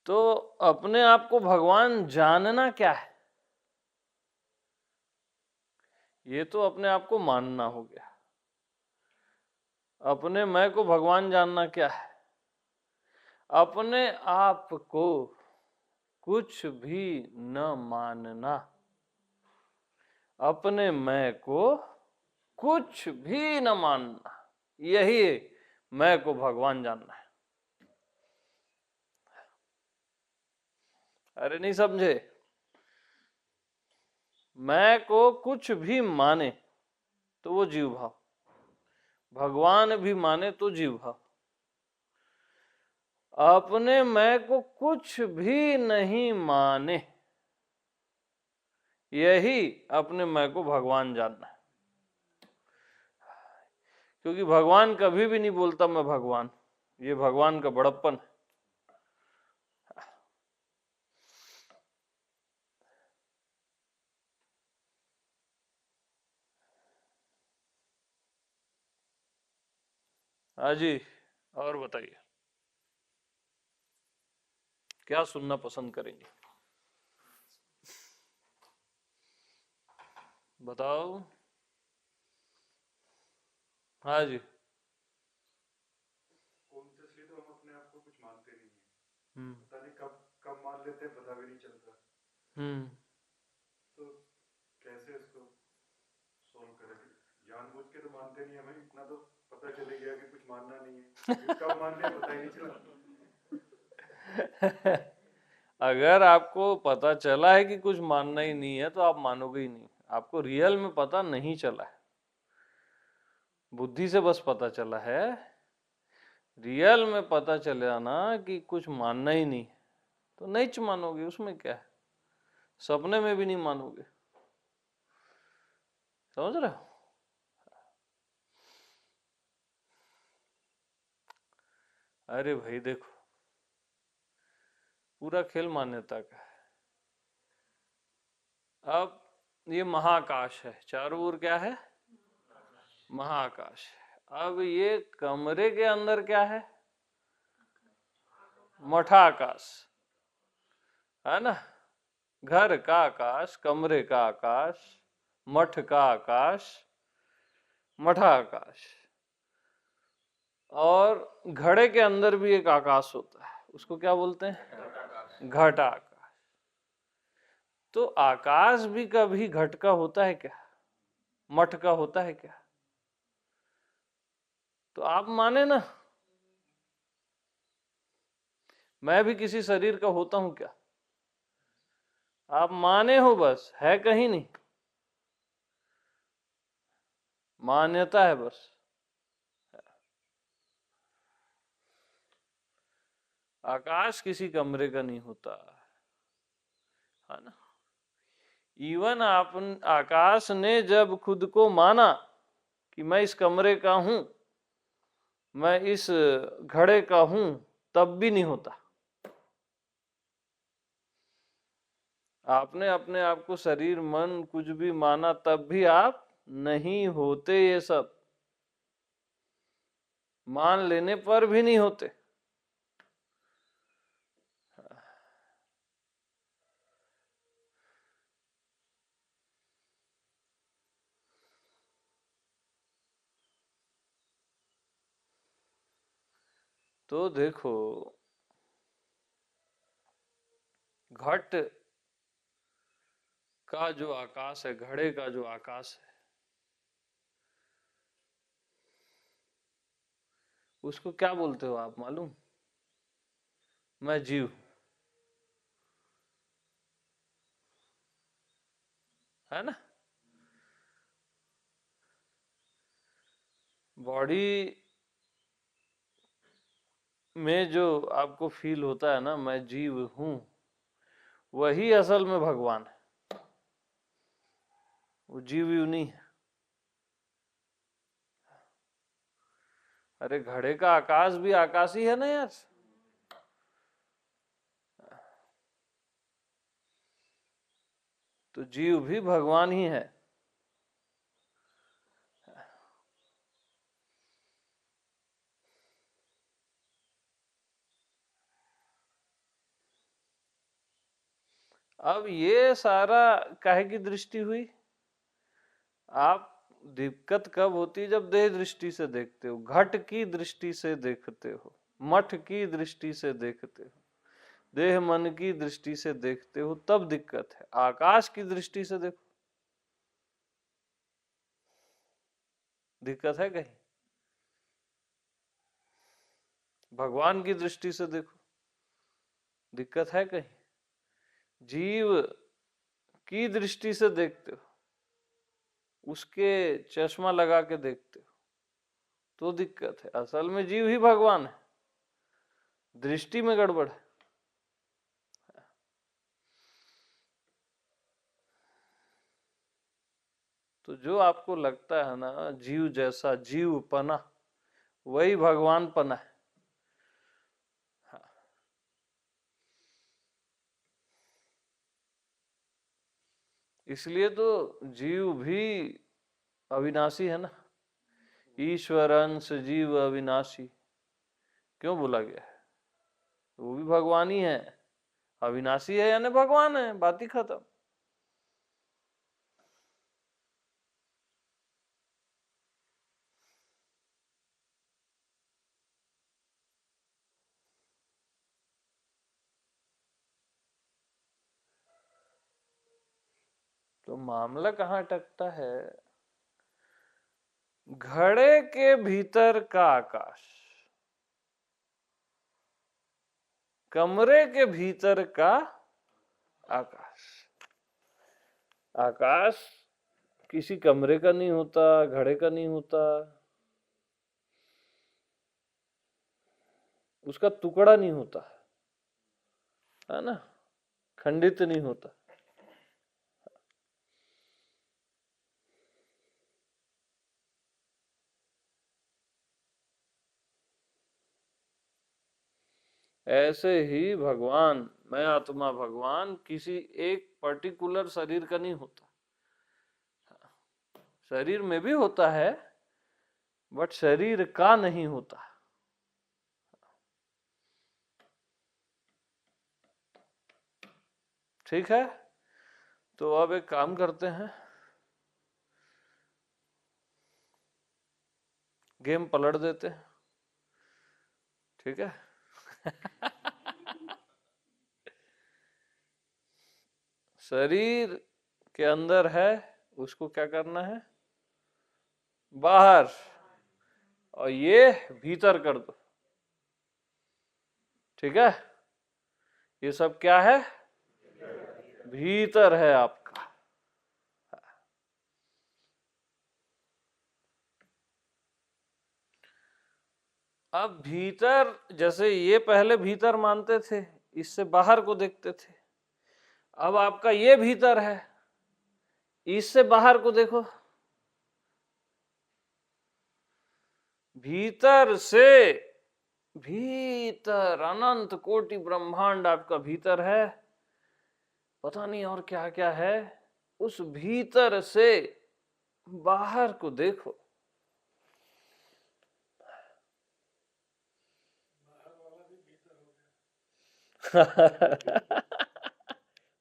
तो अपने आप को भगवान जानना क्या है? ये तो अपने आप को मानना हो गया। अपने मैं को भगवान जानना क्या है? अपने आप को कुछ भी न मानना। अपने मैं को कुछ भी न मानना, यही मैं को भगवान जानना है। अरे नहीं समझे? मैं को कुछ भी माने तो वो जीव भाव, भगवान भी माने तो जीव भाव। अपने मैं को कुछ भी नहीं माने, यही अपने मैं को भगवान जानना है। क्योंकि भगवान कभी भी नहीं बोलता मैं भगवान, ये भगवान का बड़प्पन है। हाँ जी, और बताइए क्या सुनना पसंद करेंगे? बताओ। हाँ जी। कॉन्शियसली तो हम अपने आप को कुछ मानते नहीं है। हम्म। पता नहीं कब कब मान लेते हैं, पता भी नहीं चलता। हम्म। तो कैसे इसको सॉल्व करें? जानबूझ के तो मानते नहीं, हमें इतना तो पता चले गया कि कुछ मानना नहीं है, फिर कब मान लिया पता ही नहीं चला। अगर आपको पता चला है कि कुछ मानना ही नहीं है तो आप मानोगे ही नहीं। आपको रियल में पता नहीं चला है, बुद्धि से बस पता चला है। रियल में पता चला ना कि कुछ मानना ही नहीं है तो नहीं मानोगे, उसमें क्या है। सपने में भी नहीं मानोगे। समझ रहे हो? अरे भाई देखो, पूरा खेल मान्यता का है। अब ये महाकाश है, चारों ओर क्या है? महाकाश है। अब ये कमरे के अंदर क्या है? मठाकाश, है ना? घर का आकाश, कमरे का आकाश, मठ का आकाश, मठाकाश। और घड़े के अंदर भी एक आकाश होता है, उसको क्या बोलते हैं? घटाकाश। तो आकाश भी कभी घट का होता है क्या? मठ का होता है क्या? तो आप माने ना, मैं भी किसी शरीर का होता हूं क्या? आप माने हो, बस है कहीं नहीं, मान्यता है बस। आकाश किसी कमरे का नहीं होता, है ना? इवन आप, आकाश ने जब खुद को माना कि मैं इस कमरे का हूं, मैं इस घड़े का हूं, तब भी नहीं होता। आपने अपने आप को शरीर मन कुछ भी माना तब भी आप नहीं होते। ये सब मान लेने पर भी नहीं होते। तो देखो, घट का जो आकाश है, घड़े का जो आकाश है, उसको क्या बोलते हो आप मालूम? मैं जीव, है ना? बॉडी में जो आपको फील होता है ना मैं जीव हूं, वही असल में भगवान है। वो जीव यू नहीं है। अरे घड़े का आकाश भी आकाश ही है ना यार। तो जीव भी भगवान ही है। अब ये सारा काहे की दृष्टि हुई? आप दिक्कत कब होती है? जब देह दृष्टि से देखते हो, घट की दृष्टि से देखते हो, मठ की दृष्टि से देखते हो, देह मन की दृष्टि से देखते हो, तब दिक्कत है। आकाश की दृष्टि से देखो, दिक्कत है कहीं? भगवान की दृष्टि से देखो, दिक्कत है कहीं? जीव की दृष्टि से देखते हो, उसके चश्मा लगा के देखते हो, तो दिक्कत है। असल में जीव ही भगवान है, दृष्टि में गड़बड़ है। तो जो आपको लगता है ना जीव जैसा जीवपना, वही भगवानपना है। हाँ। इसलिए तो जीव भी अविनाशी है ना, ईश्वर अंश जीव अविनाशी क्यों बोला गया है? वो भी भगवान ही है, अविनाशी है यानी भगवान है, बात ही खत्म। तो मामला कहाँ अटकता है? घड़े के भीतर का आकाश, कमरे के भीतर का आकाश। आकाश किसी कमरे का नहीं होता, घड़े का नहीं होता, उसका टुकड़ा नहीं होता, है ना, खंडित नहीं होता। ऐसे ही भगवान, मैं आत्मा भगवान किसी एक पर्टिकुलर शरीर का नहीं होता, शरीर में भी होता है बट शरीर का नहीं होता। ठीक है, तो अब एक काम करते हैं, गेम पलट देते हैं। ठीक है शरीर के अंदर है, उसको क्या करना है? बाहर, और ये भीतर कर दो। ठीक है, ये सब क्या है? भीतर है आपका। अब भीतर, जैसे ये पहले भीतर मानते थे, इससे बाहर को देखते थे, अब आपका ये भीतर है, इससे बाहर को देखो। भीतर से, भीतर अनंत कोटि ब्रह्मांड आपका भीतर है, पता नहीं और क्या क्या है। उस भीतर से बाहर को देखो।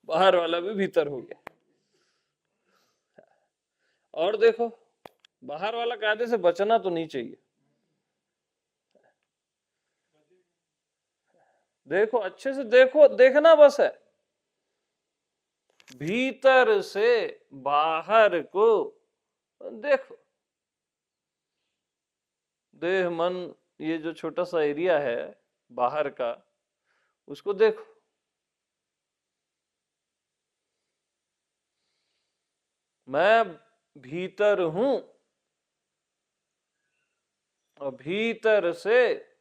बाहर वाला भी भीतर हो गया। और देखो, बाहर वाला कायदे से बचना तो नहीं चाहिए। देखो, अच्छे से देखो, देखना बस है। भीतर से बाहर को देखो। देह मन, ये जो छोटा सा एरिया है बाहर का, उसको देखो। मैं भीतर हूं, और भीतर से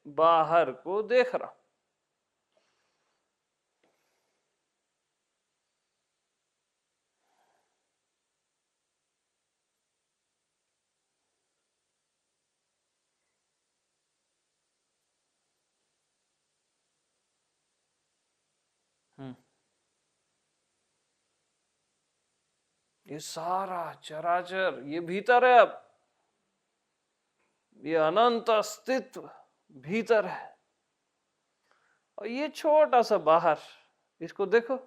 बाहर को देख रहा हूं। ये सारा चराचर ये भीतर है। अब ये अनंत अस्तित्व भीतर है, और ये छोटा सा बाहर, इसको देखो।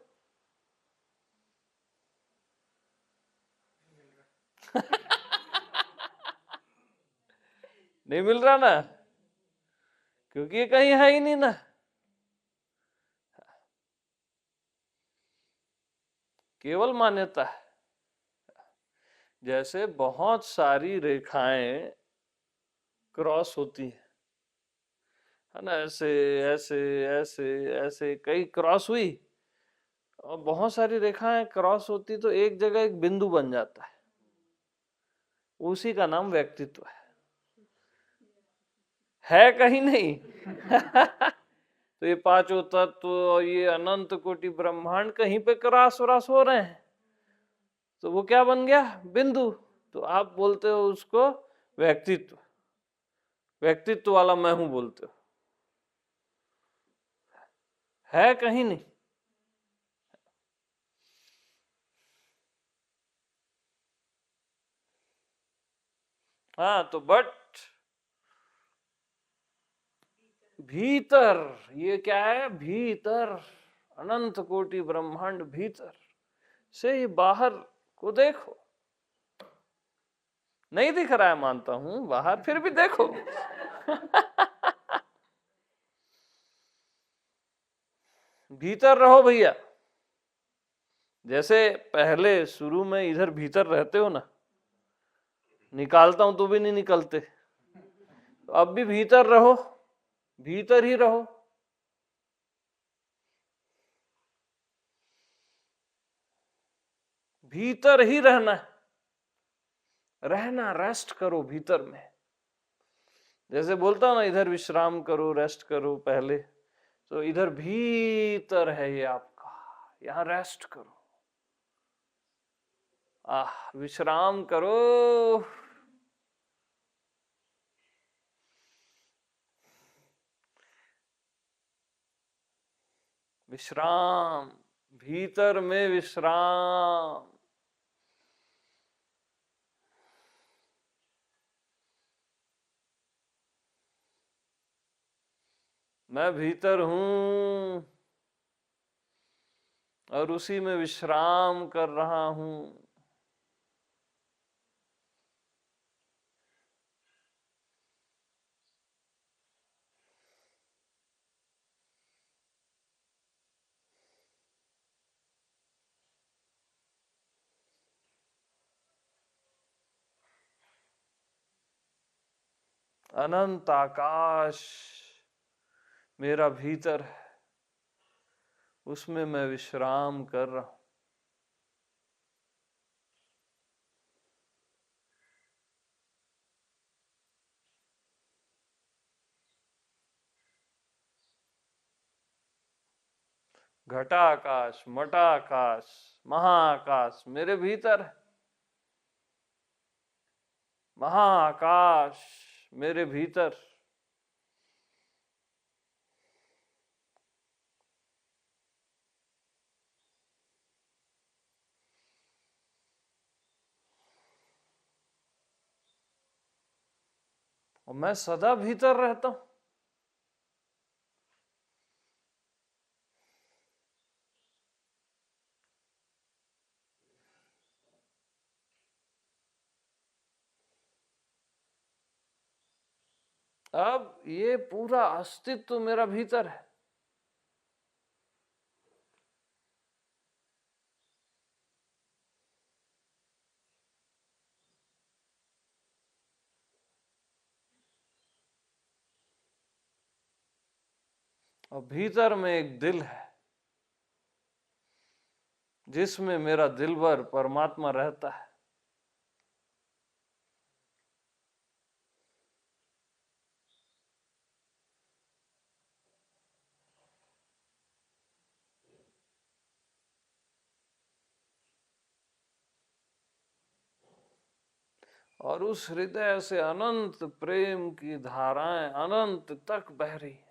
नहीं मिल रहा ना, क्योंकि ये कहीं है ही नहीं ना। केवल मान्यता है। जैसे बहुत सारी रेखाएं क्रॉस होती है ना, ऐसे ऐसे ऐसे ऐसे कई क्रॉस हुई, और बहुत सारी रेखाएं क्रॉस होती तो एक जगह एक बिंदु बन जाता है, उसी का नाम व्यक्तित्व है कहीं नहीं। तो ये पांचों तत्व, ये अनंत कोटि ब्रह्मांड कहीं पे क्रॉस व्रास हो रहे हैं, तो वो क्या बन गया? बिंदु। तो आप बोलते हो उसको व्यक्तित्व, व्यक्तित्व वाला मैं हूं बोलते हो, है कहीं नहीं। हाँ तो बट भीतर, ये क्या है? भीतर, अनंत कोटि ब्रह्मांड भीतर से ही बाहर को देखो। नहीं दिख रहा है मानता हूं बाहर, फिर भी देखो। भीतर रहो भैया। जैसे पहले शुरू में इधर भीतर रहते हो ना, निकालता हूं तो भी नहीं निकलते, तो अब भी भीतर रहो, भीतर ही रहो। भीतर ही रहना है, रहना, रेस्ट करो भीतर में। जैसे बोलता हूं ना, इधर विश्राम करो, रेस्ट करो पहले, तो इधर भीतर है ये आपका, यहां रेस्ट करो, विश्राम करो। विश्राम, भीतर में विश्राम। मैं भीतर हूं और उसी में विश्राम कर रहा हूं। अनंत आकाश मेरा भीतर है, उसमें मैं विश्राम कर रहा हूं। घटाकाश, मटाकाश, महाकाश मेरे भीतर है। महाकाश मेरे भीतर। और मैं सदा भीतर रहता हूं। अब ये पूरा अस्तित्व मेरा भीतर है। और भीतर में एक दिल है, जिसमें मेरा दिलबर परमात्मा रहता है। और उस हृदय से अनंत प्रेम की धाराएं अनंत तक बह रही है।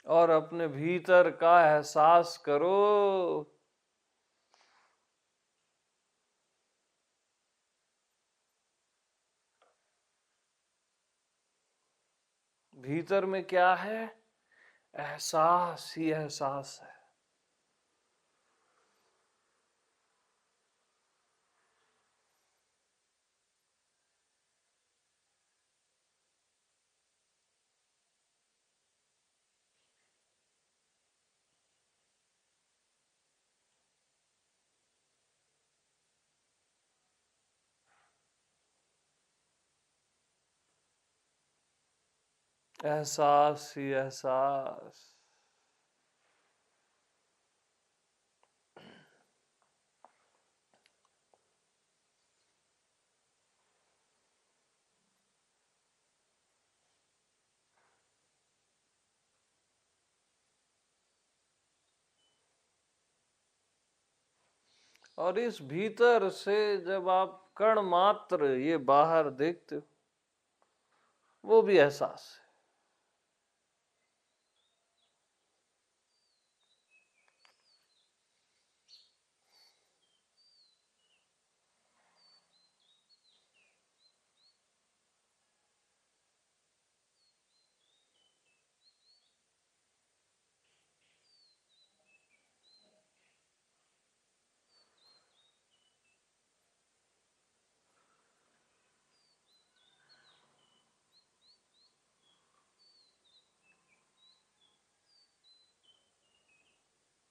और अपने भीतर का एहसास करो। भीतर में क्या है? एहसास ही एहसास है। एहसास ही एहसास। और इस भीतर से जब आप कण मात्र ये बाहर देखते हो, वो भी एहसास है।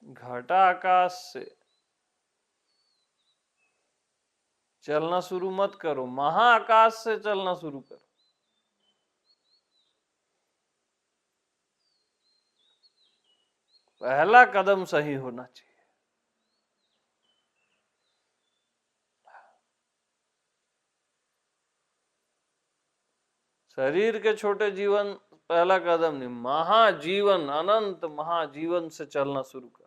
घटा आकाश से चलना शुरू मत करो, महाआकाश से चलना शुरू करो। पहला कदम सही होना चाहिए। शरीर के छोटे जीवन पहला कदम नहीं, महाजीवन, अनंत महाजीवन से चलना शुरू कर।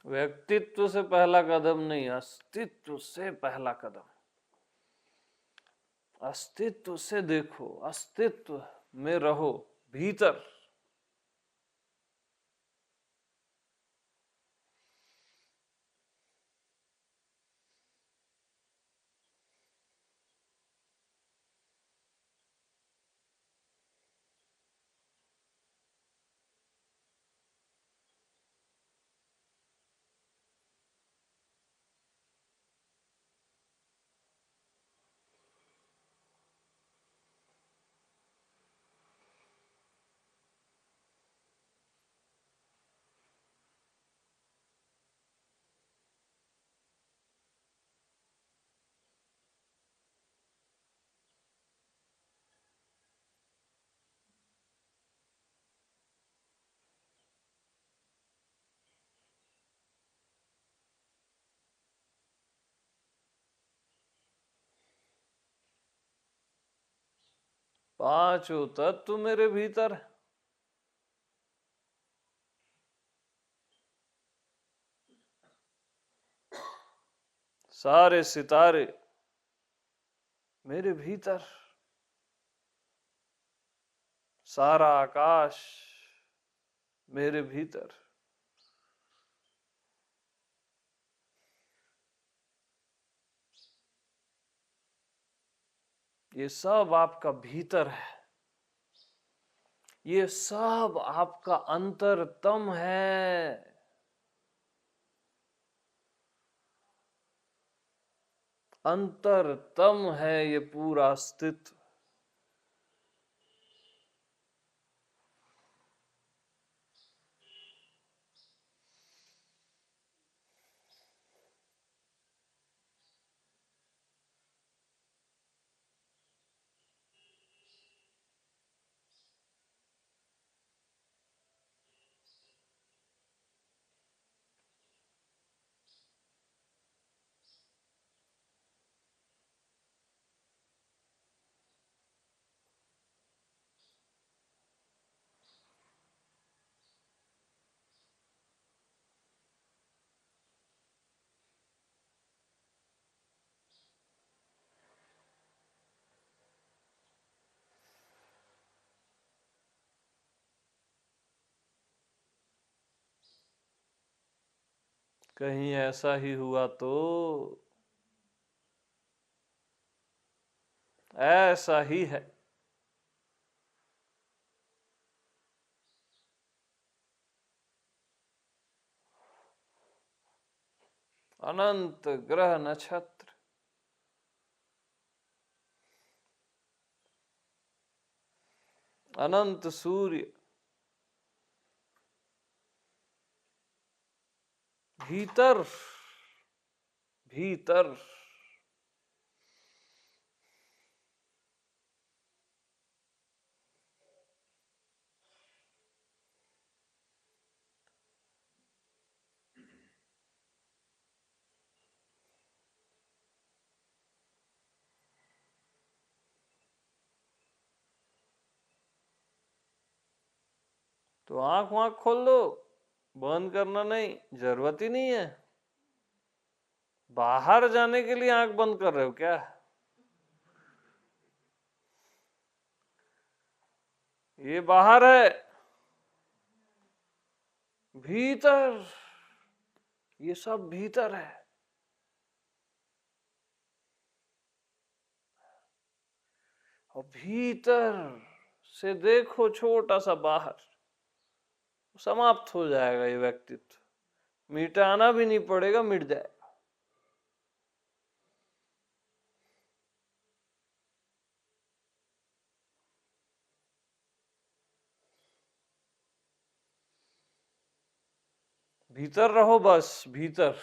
व्यक्तित्व से पहला कदम नहीं, अस्तित्व से पहला कदम। अस्तित्व से देखो, अस्तित्व में रहो, भीतर। पांचों तत्व मेरे भीतर है। सारे सितारे मेरे भीतर, सारा आकाश मेरे भीतर। ये सब आपका भीतर है, ये सब आपका अंतरतम है। अंतरतम है ये पूरा अस्तित्व। कहीं ऐसा ही हुआ तो ऐसा ही है। अनंत ग्रह नक्षत्र, अनंत सूर्य, भीतर भीतर तो आंख वाँख खोल दो, बंद करना नहीं, जरूरत ही नहीं है। बाहर जाने के लिए आंख बंद कर रहे हो क्या? ये बाहर है, भीतर, ये सब भीतर है। और भीतर से देखो छोटा सा बाहर, समाप्त हो जाएगा ये व्यक्तित्व, मिटाना भी नहीं पड़ेगा, मिट जाएगा। भीतर रहो बस, भीतर।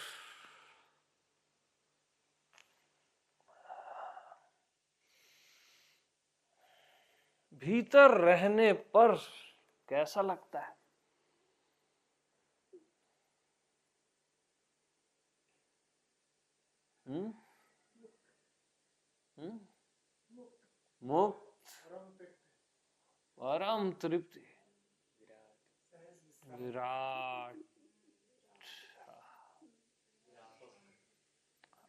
भीतर रहने पर कैसा लगता है? हम्म हम्म मुक्त, परम तृप्ति, विराट।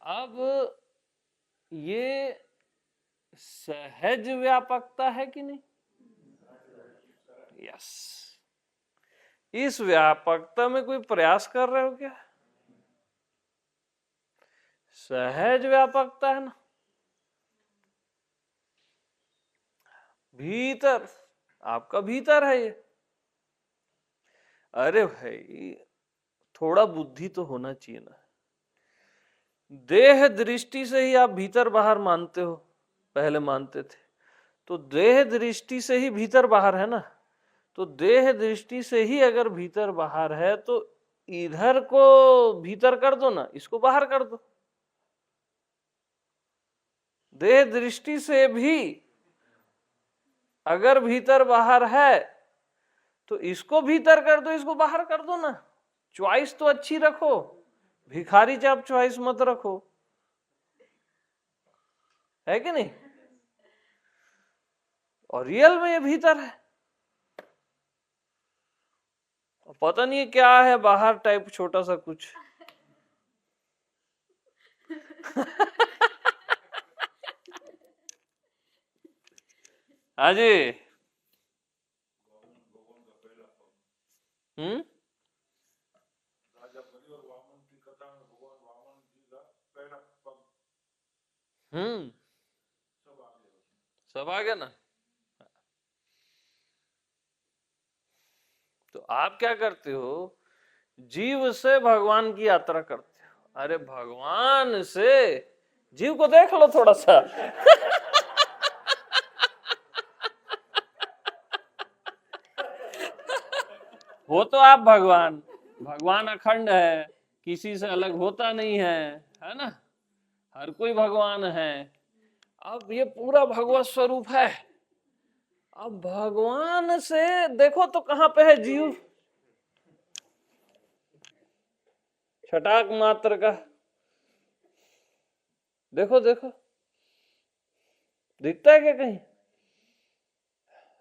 अब ये सहज व्यापकता है कि नहीं? यस। इस व्यापकता में कोई प्रयास कर रहे हो क्या? सहज व्यापकता है ना, भीतर, आपका भीतर है ये। अरे भाई, थोड़ा बुद्धि तो होना चाहिए ना। देह दृष्टि से ही आप भीतर बाहर मानते हो, पहले मानते थे, तो देह दृष्टि से ही भीतर बाहर है ना। तो देह दृष्टि से ही अगर भीतर बाहर है तो इधर को भीतर कर दो ना, इसको बाहर कर दो। देह दृष्टि से भी अगर भीतर बाहर है तो इसको भीतर कर दो, इसको बाहर कर दो ना। चॉइस तो अच्छी रखो, भिखारी चाप चॉइस मत रखो, है कि नहीं? और रियल में ये भीतर है, पता नहीं क्या है बाहर टाइप छोटा सा कुछ। हाँ जी। हम्म हम्म सब आ गया ना। तो आप क्या करते हो? जीव से भगवान की यात्रा करते हो। अरे भगवान से जीव को देख लो थोड़ा सा। हो तो आप भगवान, भगवान अखंड है, किसी से अलग होता नहीं है ना? हर कोई भगवान है। अब ये पूरा भगवत स्वरूप है। अब भगवान से देखो तो कहां पे है जीव? छटाक मात्र का, देखो देखो, दिखता है क्या कहीं?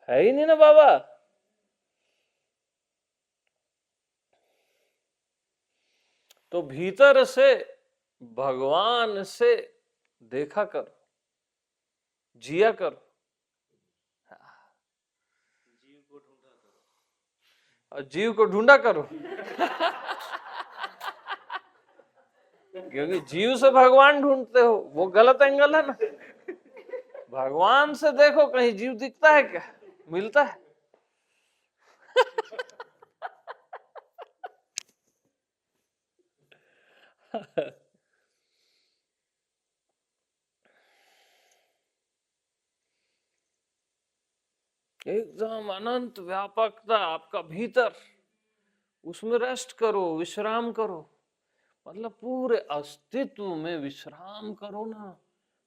है ही नहीं ना बाबा। तो भीतर से भगवान से देखा करो, जिया करो, और जीव को ढूंढा करो। क्योंकि जीव से भगवान ढूंढते हो, वो गलत एंगल है ना। भगवान से देखो, कहीं जीव दिखता है क्या, मिलता है? एकदम अनंत व्यापकता आपका भीतर, उसमें रेस्ट करो, विश्राम करो। मतलब पूरे अस्तित्व में विश्राम करो ना,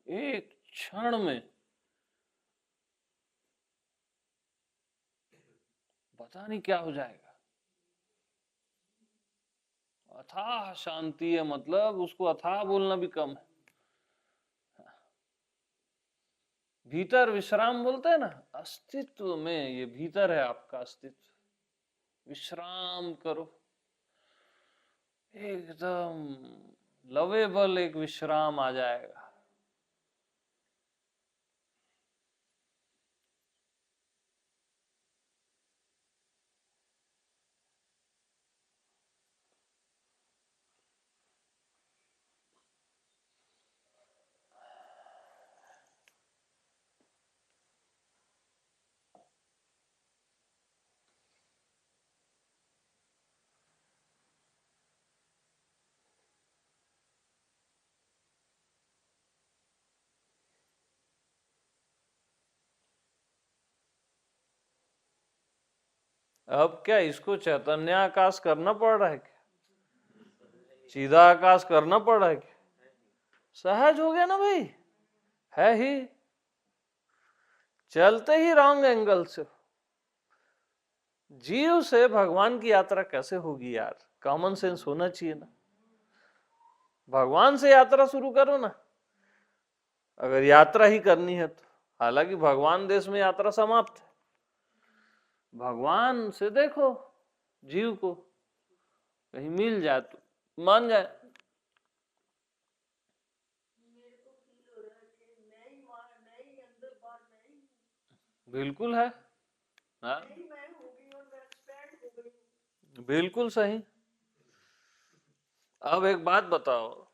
एक क्षण में। पता नहीं क्या हो जाएगा। अथाह शांति है, मतलब उसको अथाह बोलना भी कम है। भीतर विश्राम बोलते हैं ना, अस्तित्व में, ये भीतर है आपका अस्तित्व। विश्राम करो, एकदम लवेबल एक विश्राम आ जाएगा। अब क्या इसको चैतन्य आकाश करना पड़ रहा है क्या? सीधा आकाश करना पड़ रहा है क्या? सहज हो गया ना भाई, है ही। चलते ही रॉन्ग एंगल से। जीव से भगवान की यात्रा कैसे होगी यार? कॉमन सेंस होना चाहिए ना। भगवान से यात्रा शुरू करो ना, अगर यात्रा ही करनी है तो। हालांकि भगवान देश में यात्रा समाप्त है। भगवान से देखो जीव को, कहीं मिल जाए तो मान जाए। बिल्कुल है, हाँ बिल्कुल सही। अब एक बात बताओ,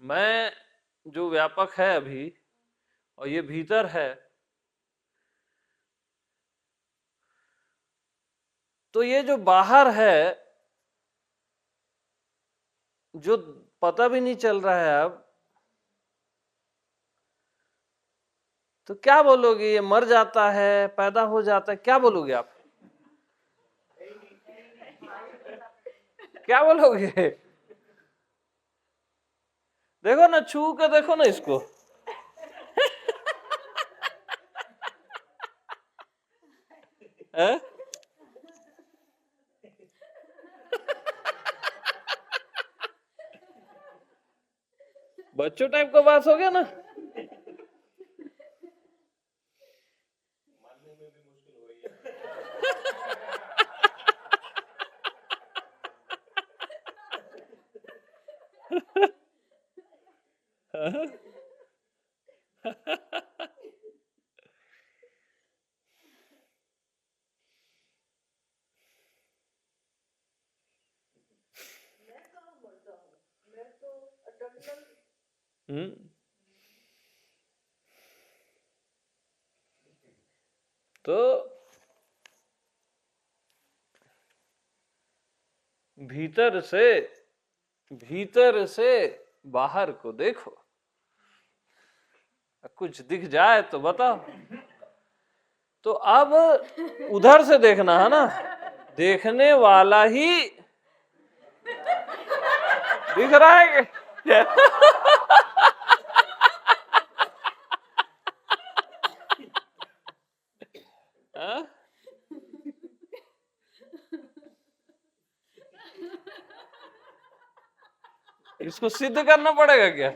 मैं जो व्यापक है अभी, और ये भीतर है, तो ये जो बाहर है, जो पता भी नहीं चल रहा है अब, तो क्या बोलोगे? ये मर जाता है, पैदा हो जाता है, क्या बोलोगे आप? क्या बोलोगे? देखो ना, छू के देखो ना इसको। है? बच्चों टाइप का बात हो गया ना। हम्म। तो भीतर से बाहर को देखो, कुछ दिख जाए तो बताओ। तो अब उधर से देखना है ना, देखने वाला ही दिख रहा है। हाँ? इसको सिद्ध करना पड़ेगा क्या?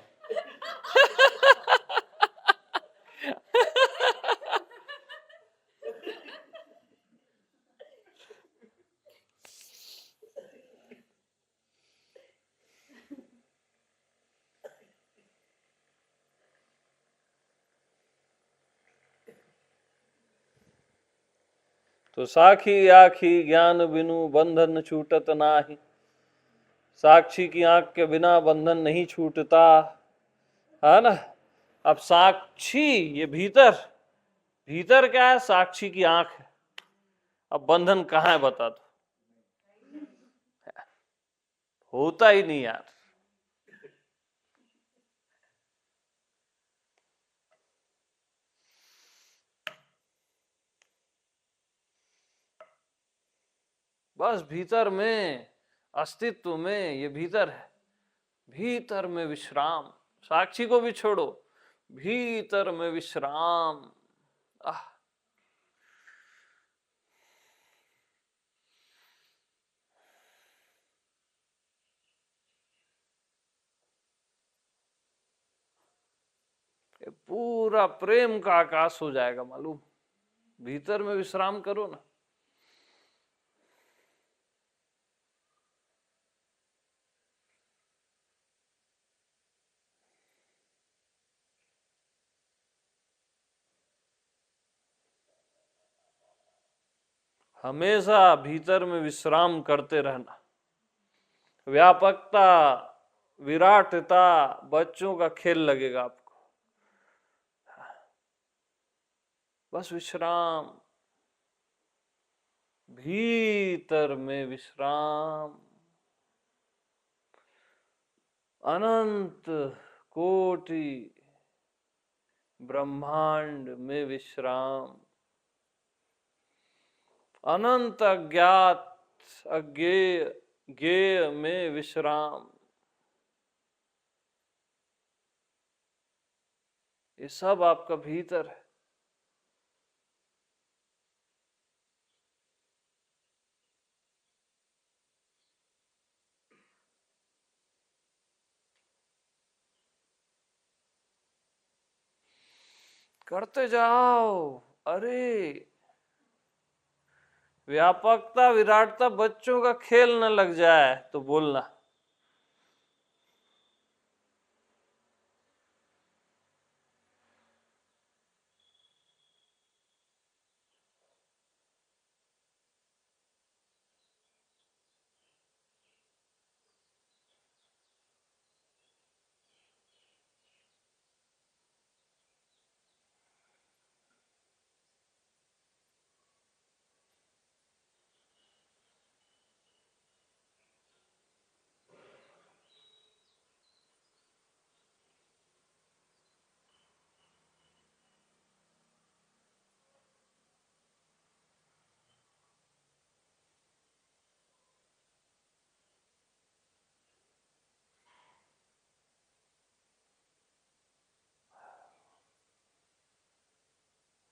तो साखी आखी ज्ञान बिनु बंधन छूटत नाही। साक्षी की आंख के बिना बंधन नहीं छूटता, है ना। अब साक्षी, ये भीतर, भीतर क्या है? साक्षी की आंख है। अब बंधन कहाँ है बता दो? होता ही नहीं यार। बस भीतर में, अस्तित्व में, ये भीतर है। भीतर में विश्राम, साक्षी को भी छोड़ो, भीतर में विश्राम। आह, ये पूरा प्रेम का आकाश हो जाएगा मालूम। भीतर में विश्राम करो ना। हमेशा भीतर में विश्राम करते रहना। व्यापकता, विराटता, बच्चों का खेल लगेगा आपको। बस विश्राम, भीतर में विश्राम, अनंत कोटि ब्रह्मांड में विश्राम, अनंत अज्ञात अज्ञेय ज्ञेय में विश्राम। ये सब आपका भीतर है। करते जाओ। अरे व्यापकता, विराटता, बच्चों का खेल न लग जाए तो बोलना।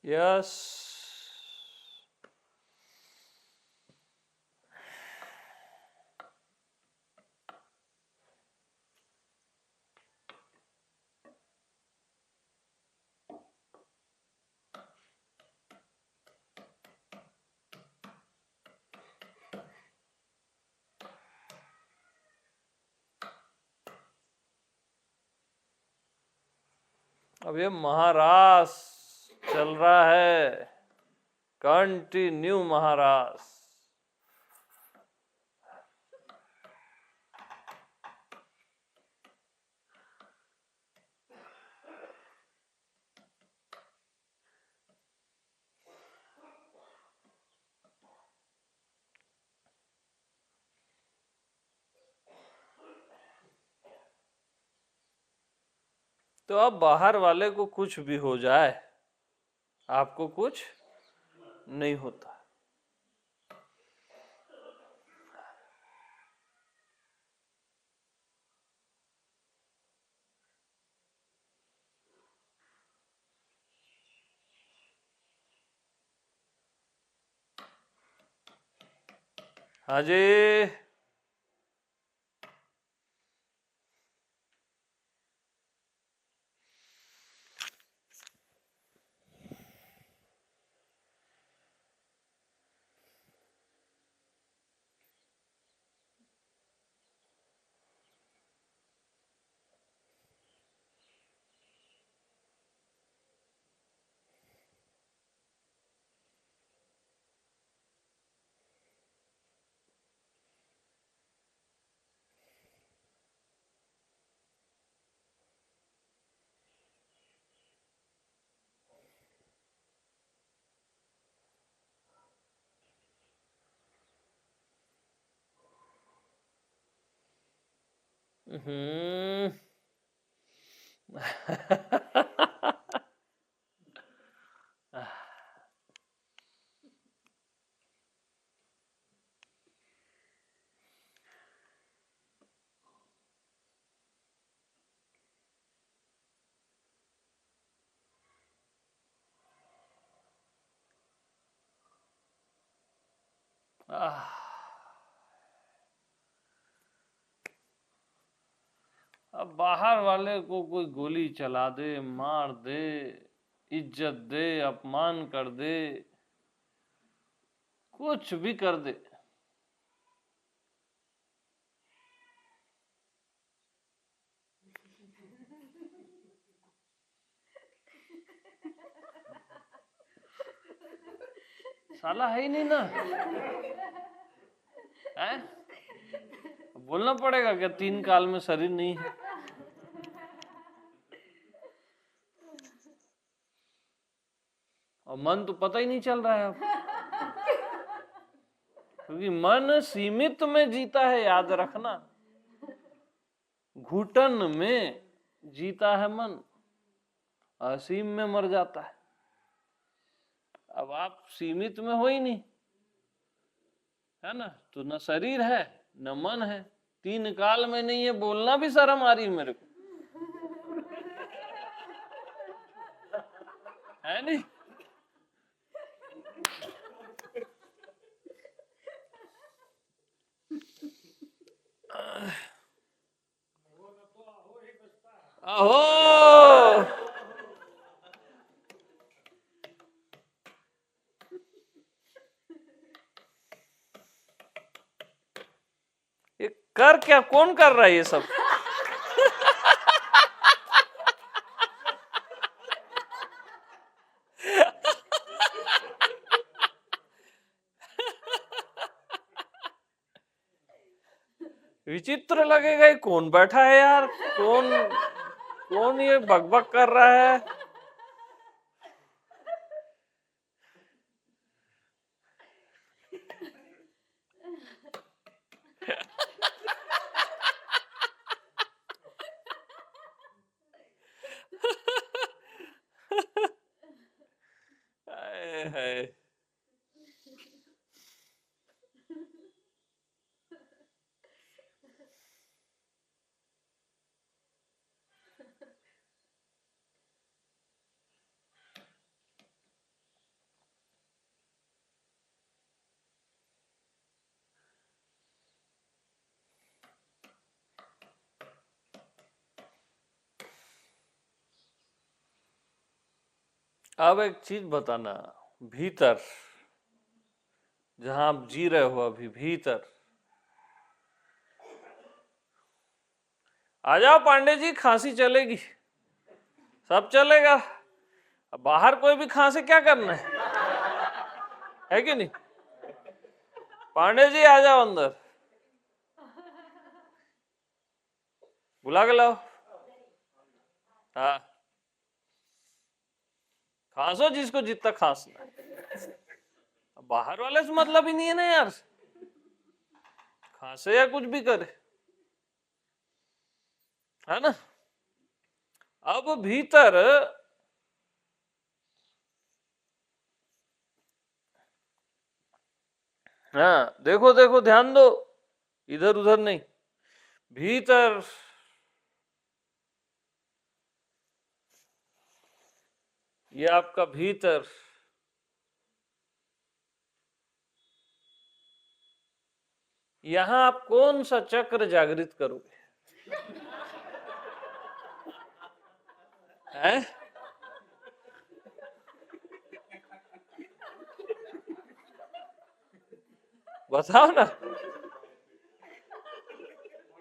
यस। अब ये महारास चल रहा है, कंटिन्यू महारास। तो अब बाहर वाले को कुछ भी हो जाए, आपको कुछ नहीं होता। हाँ जी। हम्म। अब बाहर वाले को कोई गोली चला दे, मार दे, इज्जत दे, अपमान कर दे, कुछ भी कर दे, साला है ही नहीं ना। है? बोलना पड़ेगा क्या 3 काल में शरीर नहीं है? और मन तो पता ही नहीं चल रहा है अब, क्योंकि मन सीमित में जीता है, याद रखना। घुटन में जीता है मन, असीम में मर जाता है। अब आप सीमित में हो ही नहीं, है ना? तो न शरीर है न मन है, 3 काल में नहीं है। बोलना भी शर्म आ रही है मेरे को, है नहीं? अहो, ये कर क्या, कौन कर रहा है ये सब? विचित्र लगेगा, ये कौन बैठा है यार? कौन कौन ये बकबक कर रहा है? हाय हाय। अब एक चीज बताना, भीतर जहां आप जी रहे हो अभी, भीतर आ जाओ पांडे जी, खांसी चलेगी, सब चलेगा। अब बाहर कोई भी खांसी क्या करना है कि नहीं? पांडे जी आ जाओ अंदर, बुला के लाओ। हाँ, खांसो जिसको जितना खांसना है। बाहर वाले से मतलब ही नहीं है ना यार, खांसे या कुछ भी करे, है ना? अब भीतर हाँ, देखो देखो, ध्यान दो, इधर उधर नहीं, भीतर। ये आपका भीतर, यहां आप कौन सा चक्र जागृत करोगे? हैं? बताओ ना।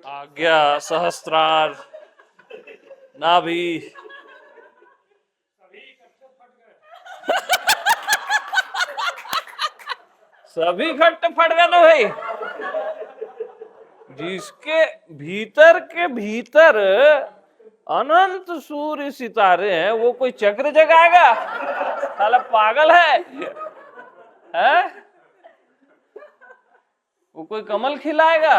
आज्ञा, सहस्त्रार, नाभि। सभी खट्ट फट गए ना भाई। जिसके भीतर के भीतर अनंत सूर्य सितारे हैं, वो कोई चक्र जगाएगा? साला पागल है? वो कोई कमल खिलाएगा?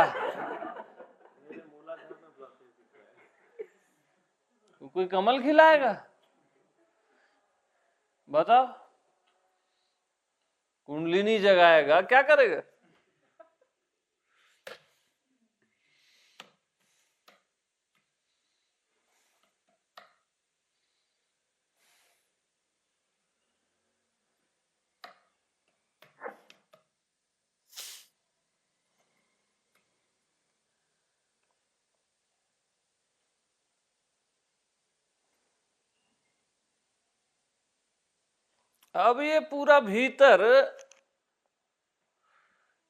कोई कमल खिलाएगा? बताओ, कुंडलिनी जगाएगा, क्या करेगा? अब ये पूरा भीतर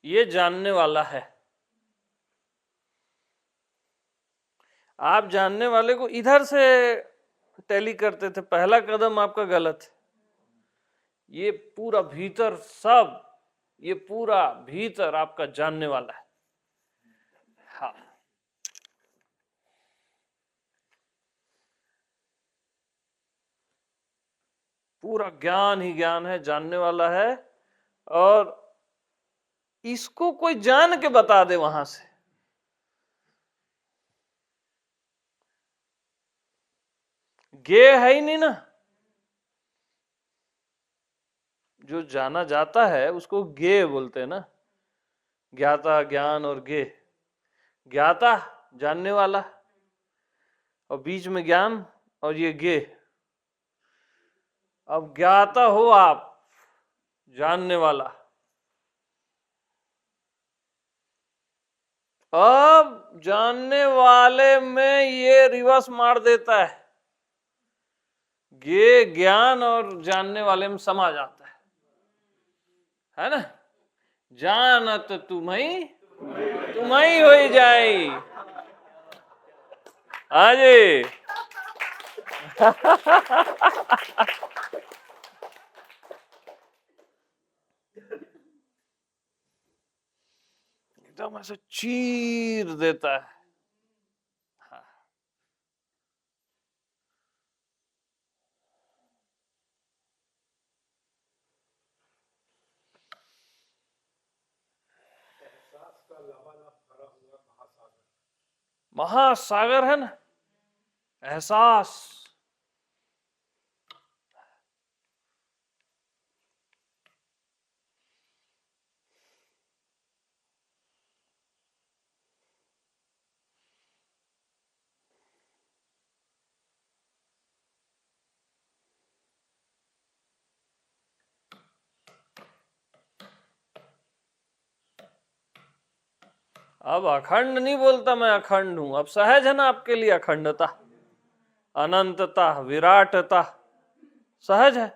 ये जानने वाला है। आप जानने वाले को इधर से टैली करते थे, पहला कदम आपका गलत है। ये पूरा भीतर सब, ये पूरा भीतर आपका जानने वाला है। हाँ, पूरा ज्ञान ही ज्ञान है, जानने वाला है। और इसको कोई जान के बता दे वहां से, गे है ही नहीं ना। जो जाना जाता है उसको गे बोलते हैं ना, ज्ञाता, ज्ञान और गे। ज्ञाता जानने वाला, और बीच में ज्ञान, और ये गे। अब ज्ञाता हो आप, जानने वाला। अब जानने वाले में ये रिवर्स मार देता है, ये ज्ञान और जानने वाले में समा जाता है ना। जानत तुम्हें तुम्हें हो जाए। हाँ जी। एकदम ऐसे चीर देता है। महासागर है ना एहसास। अब अखंड नहीं बोलता मैं अखंड हूं, अब सहज है ना आपके लिए अखंडता, अनंतता, विराटता सहज है।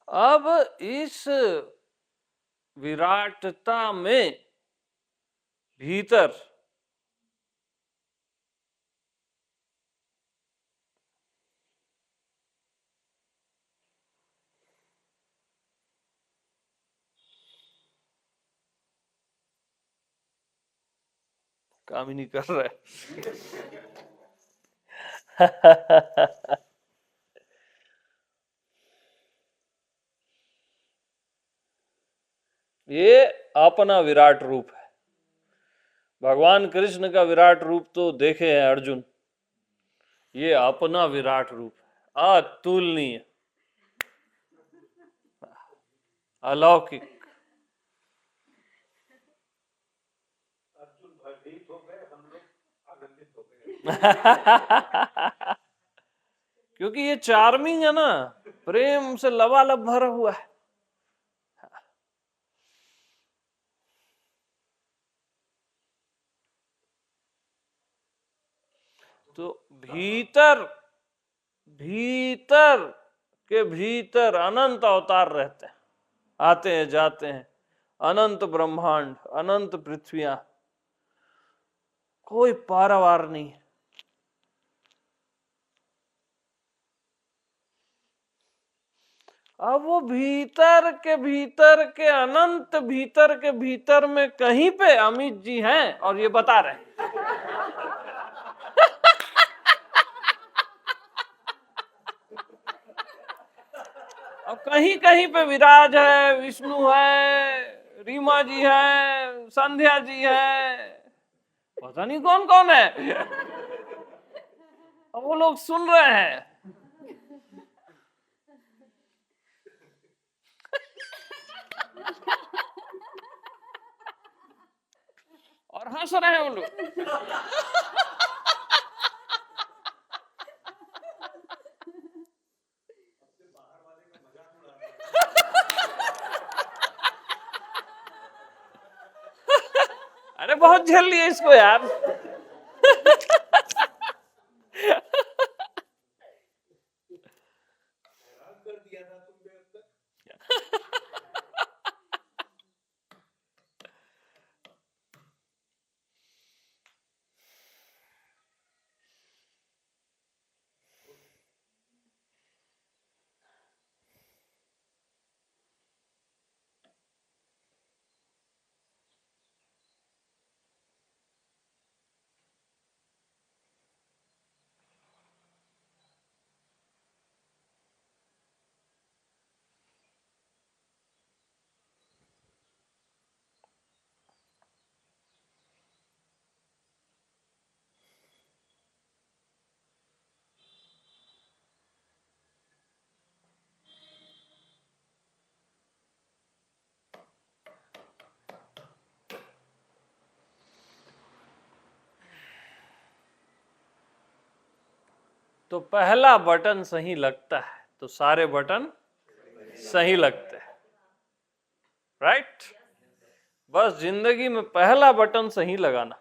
अब इस विराटता में भीतर काम ही नहीं कर रहा है। ये अपना विराट रूप है। भगवान कृष्ण का विराट रूप तो देखे हैं अर्जुन, ये अपना विराट रूप है, अतुलनीय, अलौकिक। अर्जुन भयभीत हो गए, हम लोग आनंदित हो गए। क्योंकि ये चार्मिंग है ना, प्रेम से लबालब भरा हुआ है। तो भीतर भीतर के भीतर अनंत अवतार रहते हैं, आते हैं जाते हैं, अनंत ब्रह्मांड, अनंत पृथ्वियां, कोई पारावार नहीं है। अब वो भीतर के अनंत भीतर के भीतर में कहीं पे अमित जी हैं और ये बता रहे हैं। और कहीं कहीं पे विराज है, विष्णु है, रीमा जी है, संध्या जी है, पता नहीं कौन कौन है। और वो लोग सुन रहे हैं। और हंस रहे हैं वो लोग। अरे बहुत झेल लिए इसको यार। कर दिया था तुमने अब तक। तो पहला बटन सही लगता है तो सारे बटन सही लगते हैं, राइट? बस जिंदगी में पहला बटन सही लगाना,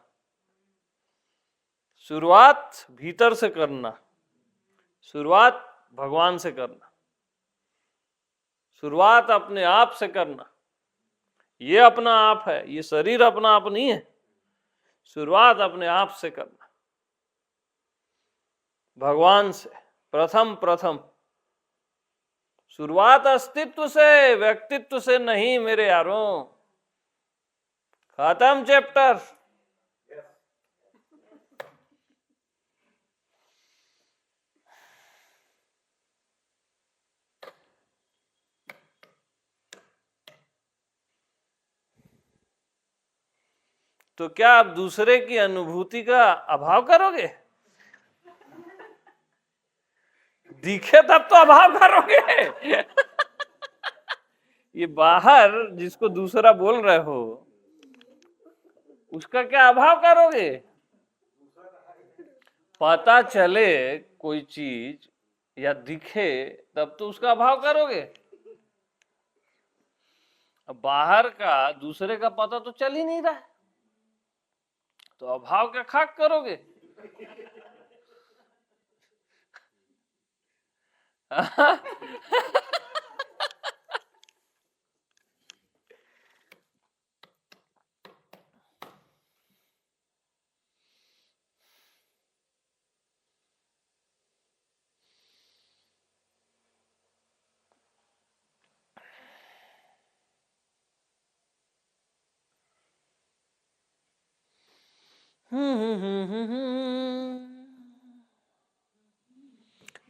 शुरुआत भीतर से करना, शुरुआत भगवान से करना, शुरुआत अपने आप से करना। ये अपना आप है, ये शरीर अपना आप नहीं है। शुरुआत अपने आप से करना, भगवान से। प्रथम शुरुआत अस्तित्व से, व्यक्तित्व से नहीं मेरे यारों। खत्म चैप्टर। तो क्या आप दूसरे की अनुभूति का अभाव करोगे? दिखे तब तो अभाव करोगे। ये बाहर जिसको दूसरा बोल रहे हो उसका क्या अभाव करोगे? पता चले कोई चीज या दिखे तब तो उसका अभाव करोगे। अब बाहर का दूसरे का पता तो चल ही नहीं रहा है, तो अभाव का खाक करोगे।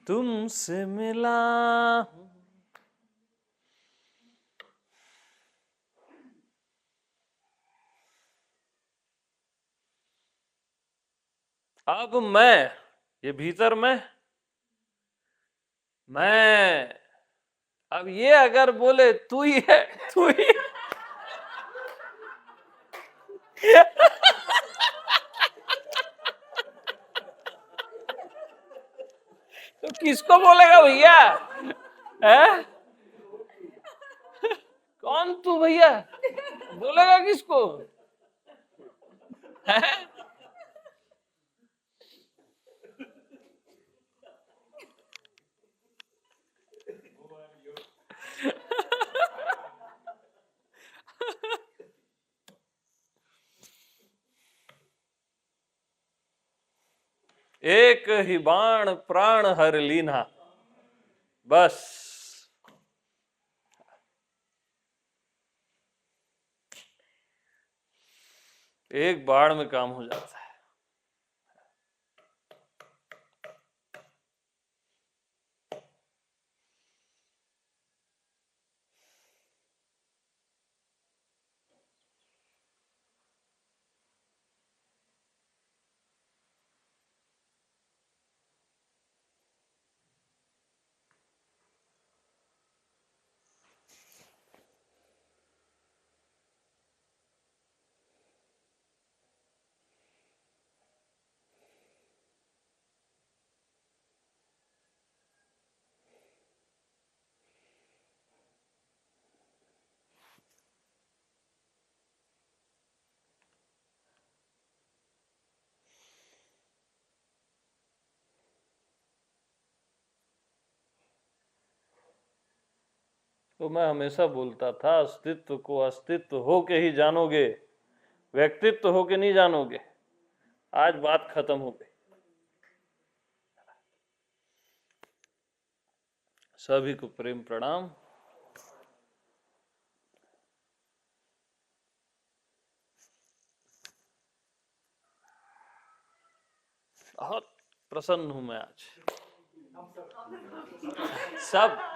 तुमसे मिला हूं, अब मैं, ये भीतर मैं अब ये अगर बोले तू ही है, तू ही है। तो किसको बोलेगा भैया? है कौन तू भैया? बोलेगा किसको? है? एक ही बाण प्राण हर लीना, बस। एक बाण में काम हो जाता है। तो मैं हमेशा बोलता था अस्तित्व को अस्तित्व हो के ही जानोगे, व्यक्तित्व हो के नहीं जानोगे। आज बात खत्म हो गई। सभी को प्रेम प्रणाम। बहुत प्रसन्न हूं मैं आज। सब